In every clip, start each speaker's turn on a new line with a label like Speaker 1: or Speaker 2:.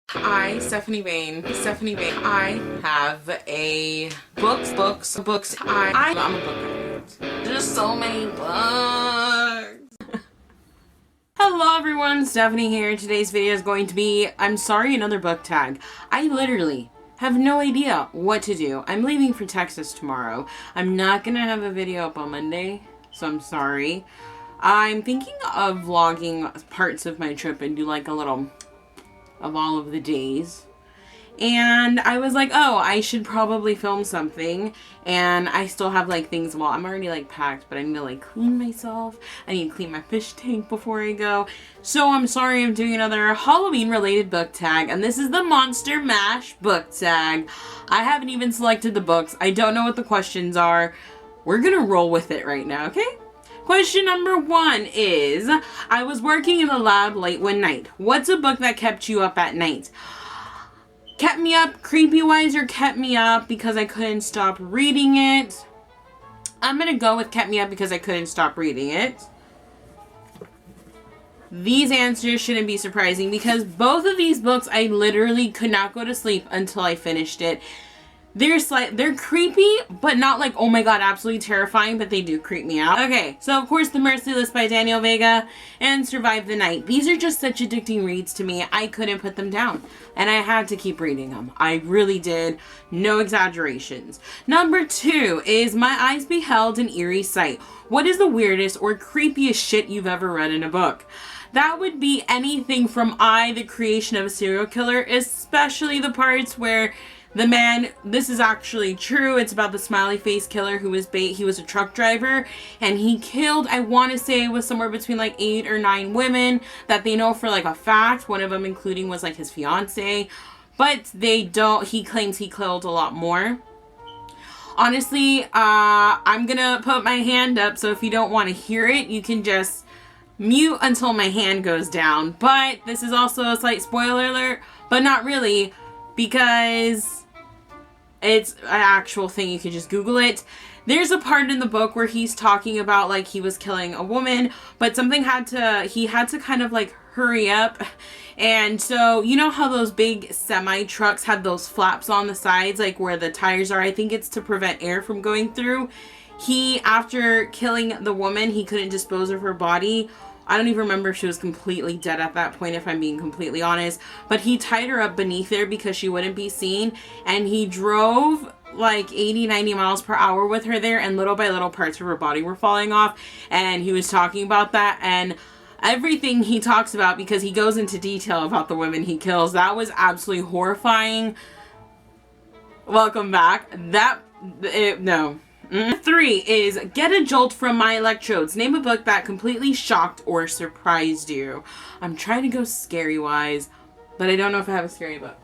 Speaker 1: Stephanie Bain, I have a books. I'm a book nerd. There's so many books. Hello everyone, Stephanie here. Today's video is going to be, I'm sorry, another book tag. I literally have no idea what to do. I'm leaving for Texas tomorrow. I'm not gonna have a video up on Monday, so I'm sorry. I'm thinking of vlogging parts of my trip and do like a little of all of the days. And I was like, oh, I should probably film something. And I still have like things, well, I'm already like packed, but I need to like clean myself. I need to clean my fish tank before I go. So I'm sorry, I'm doing another Halloween related book tag. And this is the Monster Mash book tag. I haven't even selected the books. I don't know what the questions are. We're gonna roll with it right now, okay? Question number 1 is, I was working in the lab late one night. What's a book that kept you up at night? Kept me up creepy-wise or kept me up because I couldn't stop reading it? I'm going to go with kept me up because I couldn't stop reading it. These answers shouldn't be surprising because both of these books I literally could not go to sleep until I finished it. They're creepy, but not like, oh my god, absolutely terrifying, but they do creep me out. Okay, so of course The Merciless by Daniel Vega and Survive the Night. These are just such addicting reads to me. I couldn't put them down and I had to keep reading them. I really did. No exaggerations. Number 2 is My Eyes Beheld an Eerie Sight. What is the weirdest or creepiest shit you've ever read in a book? That would be anything from I, the Creation of a Serial Killer, especially the parts where the man, this is actually true, it's about the smiley face killer who was he was a truck driver and he killed, I want to say it was somewhere between like 8 or 9 women that they know for like a fact, one of them including was like his fiance, but he claims he killed a lot more. Honestly, I'm gonna put my hand up, so if you don't want to hear it, you can just mute until my hand goes down, but this is also a slight spoiler alert, but not really, because it's an actual thing. You can just Google it. There's a part in the book where he's talking about like he was killing a woman, but he had to kind of like hurry up. And so, you know how those big semi trucks had those flaps on the sides, like where the tires are? I think it's to prevent air from going through. After killing the woman, he couldn't dispose of her body. I don't even remember if she was completely dead at that point, if I'm being completely honest. But he tied her up beneath there because she wouldn't be seen. And he drove like 80, 90 miles per hour with her there. And little by little parts of her body were falling off. And he was talking about that. And everything he talks about, because he goes into detail about the women he kills. That was absolutely horrifying. Welcome back. No. 3 is Get a Jolt from My Electrodes. Name a book that completely shocked or surprised you. I'm trying to go scary wise, but I don't know if I have a scary book.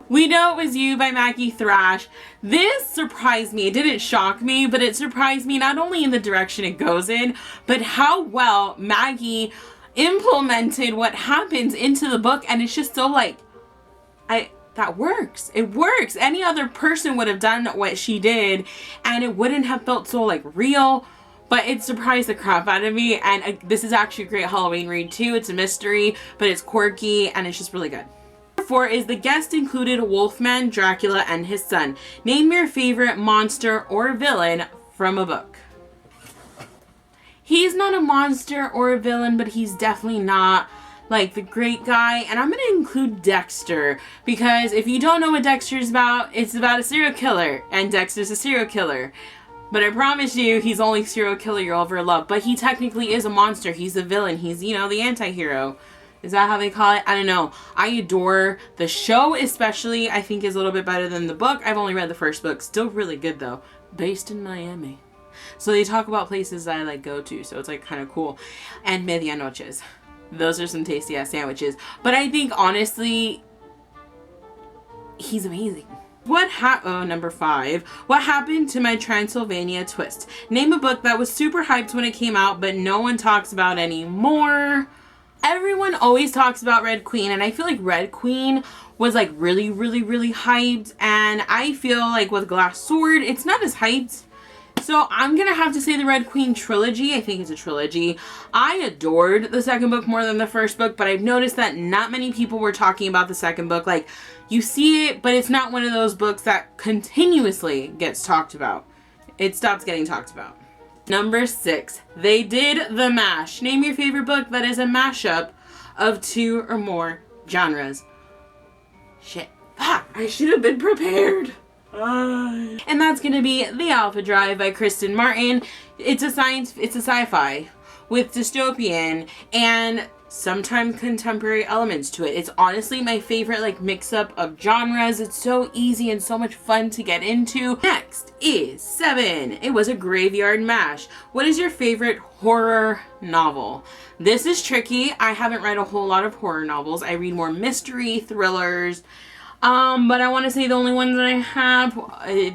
Speaker 1: We Know It Was You by Maggie Thrash. This surprised me. It didn't shock me, but it surprised me not only in the direction it goes in, but how well Maggie implemented what happens into the book, and it's just so like, that works. It works. Any other person would have done what she did and it wouldn't have felt so like real, but it surprised the crap out of me. And this is actually a great Halloween read too. It's a mystery, but it's quirky and it's just really good. 4 is The Guest included Wolfman, Dracula, and his son. Name your favorite monster or villain from a book. He's not a monster or a villain, but he's definitely not like the great guy. And I'm going to include Dexter, because if you don't know what Dexter's about, it's about a serial killer, and Dexter's a serial killer. But I promise you, he's only serial killer you'll ever love. But he technically is a monster. He's a villain. He's, you know, the anti-hero. Is that how they call it? I don't know. I adore the show, especially. I think is a little bit better than the book. I've only read the first book. Still really good though. Based in Miami. So they talk about places that I like go to. So it's like kind of cool. And medianoches. Those are some tasty ass sandwiches. But I think honestly, he's amazing. Number 5. What happened to my Transylvania Twist? Name a book that was super hyped when it came out, but no one talks about anymore. Everyone always talks about Red Queen, and I feel like Red Queen was like really hyped, and I feel like with Glass Sword, it's not as hyped. So I'm gonna have to say the Red Queen trilogy. I think it's a trilogy. I adored the second book more than the first book, but I've noticed that not many people were talking about the second book. Like, you see it, but it's not one of those books that continuously gets talked about. It stops getting talked about. Number 6, they did the mash. Name your favorite book that is a mashup of 2 or more genres. Shit. Ah, I should have been prepared. And that's gonna be The Alpha Drive by Kristen Martin. It's a sci-fi with dystopian and sometimes contemporary elements to it. It's honestly my favorite like mix-up of genres. It's so easy and so much fun to get into. Next is 7. It was a graveyard mash. What is your favorite horror novel? This is tricky. I haven't read a whole lot of horror novels. I read more mystery, thrillers. But I want to say the only ones that I have,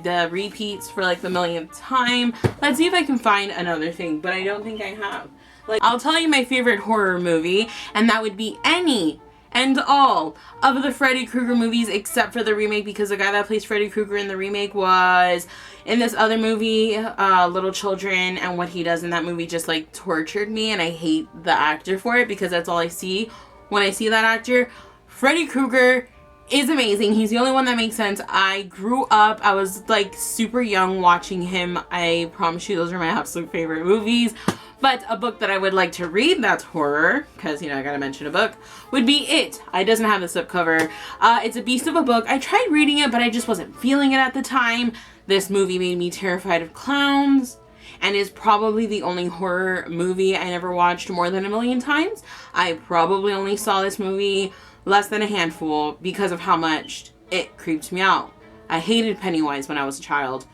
Speaker 1: the repeats for like the millionth time. Let's see if I can find another thing, but I don't think I have. Like, I'll tell you my favorite horror movie, and that would be any and all of the Freddy Krueger movies except for the remake, because the guy that plays Freddy Krueger in the remake was in this other movie, Little Children, and what he does in that movie just like tortured me, and I hate the actor for it because that's all I see when I see that actor. Freddy Krueger is amazing. He's the only one that makes sense. I grew up, I was like super young watching him. I promise you those are my absolute favorite movies. But a book that I would like to read that's horror, because, you know, I gotta mention a book, would be It. It doesn't have the slipcover. It's a beast of a book. I tried reading it, but I just wasn't feeling it at the time. This movie made me terrified of clowns, and is probably the only horror movie I never watched more than 1,000,000 times. I probably only saw this movie less than a handful because of how much it creeped me out. I hated Pennywise when I was a child.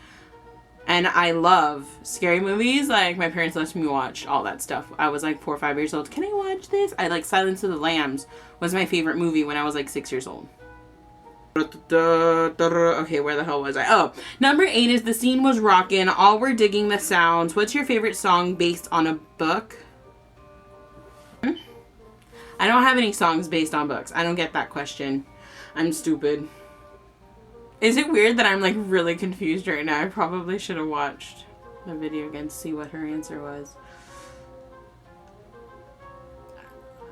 Speaker 1: And I love scary movies. Like, my parents let me watch all that stuff. I was like 4 or 5 years old. Can I watch this? I like Silence of the Lambs was my favorite movie when I was like 6 years old. Okay, where the hell was I? Oh, number 8 is The Scene Was Rockin'. All Were Digging the Sounds. What's your favorite song based on a book? I don't have any songs based on books. I don't get that question. I'm stupid. Is it weird that I'm like really confused right now? I probably should have watched the video again to see what her answer was.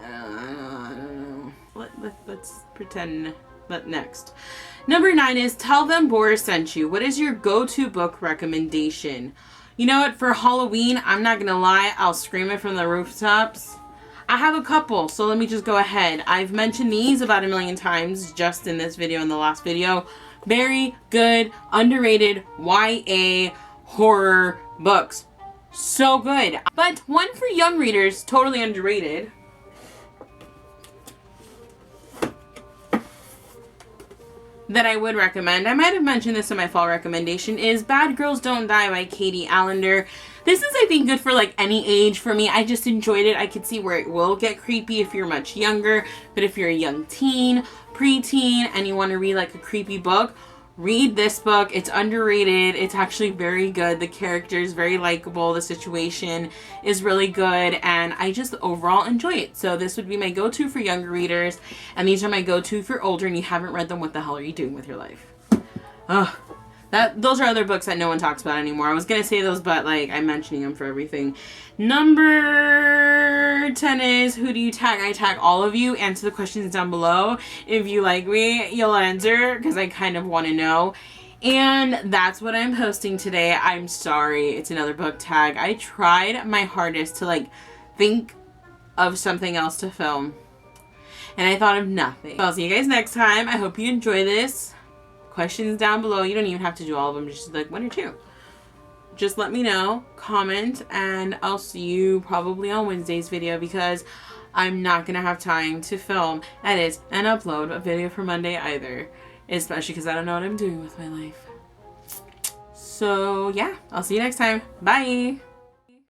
Speaker 1: I don't know. Let's pretend. Next. Number 9 is Tell Them Boris Sent You. What is your go-to book recommendation? You know what? For Halloween, I'm not gonna lie, I'll scream it from the rooftops. I have a couple, so let me just go ahead. I've mentioned these about 1,000,000 times just in this video and the last video. Very good, underrated YA horror books. So good. But one for young readers, totally underrated. That I would recommend, I might have mentioned this in my fall recommendation, is Bad Girls Don't Die by Katie Allender. This is, I think, good for like any age for me. I just enjoyed it. I could see where it will get creepy if you're much younger, but if you're a young teen, preteen, and you want to read like a creepy book, read this book. It's underrated. It's actually very good. The character is very likable. The situation is really good, and I just overall enjoy it. So this would be my go-to for younger readers, and these are my go-to for older and you haven't read them. What the hell are you doing with your life? Ugh. Those are other books that no one talks about anymore. I was gonna say those, but like I'm mentioning them for everything. Number 10 is Who Do You Tag? I tag all of you. Answer the questions down below. If you like me, you'll answer because I kind of want to know. And that's what I'm posting today. I'm sorry, it's another book tag. I tried my hardest to like think of something else to film, and I thought of nothing. So I'll see you guys next time. I hope you enjoy this. Questions down below. You don't even have to do all of them, just like 1 or 2. Just let me know, comment, and I'll see you probably on Wednesday's video because I'm not gonna have time to film, edit, and upload a video for Monday either, especially because I don't know what I'm doing with my life. So yeah, I'll see you next time. Bye.